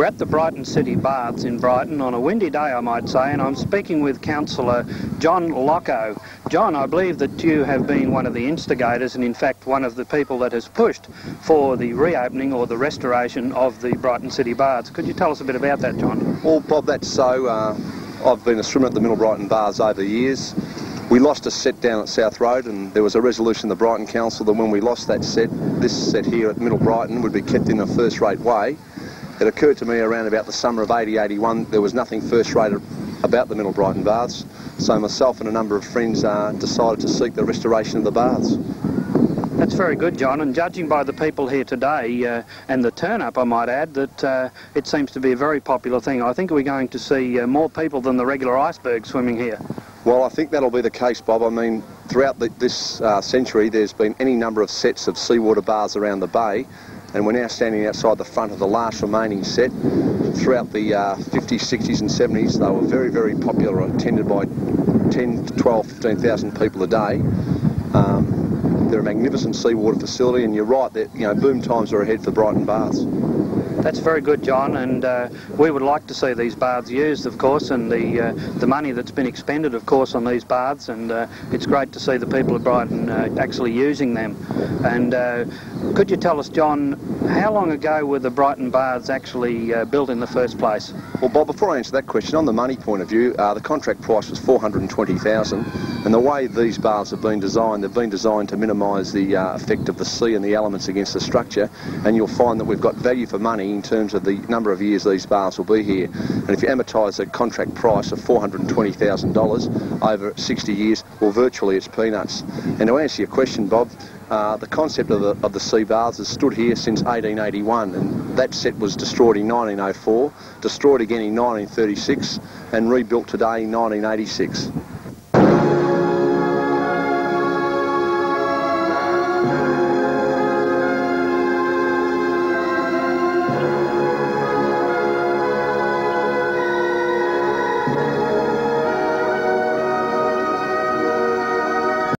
We're at the Brighton City Baths in Brighton on a windy day, I might say, and I'm speaking with Councillor John Locko. John, I believe that you have been one of the instigators and in fact one of the people that has pushed for the reopening or the restoration of the Brighton City Baths. Could you tell us a bit about that, John? Well, Bob, that's so. I've been a swimmer at the Middle Brighton Baths over the years. We lost a set down at South Road and there was a resolution in the Brighton Council that when we lost that set, this set here at Middle Brighton would be kept in a first-rate way. It occurred to me around about the summer of 80-81 there was nothing first-rate about the Middle Brighton Baths, so myself and a number of friends decided to seek the restoration of the baths. That's very good, John, and judging by the people here today and the turn-up, I might add, that it seems to be a very popular thing. I think we're going to see more people than the regular iceberg swimming here. Well, I think that'll be the case, Bob. I mean, throughout this century there's been any number of sets of seawater baths around the bay, and we're now standing outside the front of the last remaining set. Throughout the 50s, 60s and 70s they were very, very popular, attended by 10 to 12, 15,000 people a day. They're a magnificent seawater facility, and you're right that, you know, boom times are ahead for Brighton Baths. That's very good, John, and we would like to see these baths used, of course, and the money that's been expended, of course, on these baths, and it's great to see the people of Brighton actually using them. And could you tell us, John, how long ago were the Brighton Baths actually built in the first place? Well, Bob, before I answer that question, on the money point of view, the contract price was $420,000, and the way these baths have been designed, they've been designed to minimise the effect of the sea and the elements against the structure, and you'll find that we've got value for money in terms of the number of years these baths will be here. And if you amortise a contract price of $420,000 over 60 years, well, virtually it's peanuts. And to answer your question, Bob, the concept of the sea baths has stood here since 1881, and that set was destroyed in 1904, destroyed again in 1936, and rebuilt today in 1986.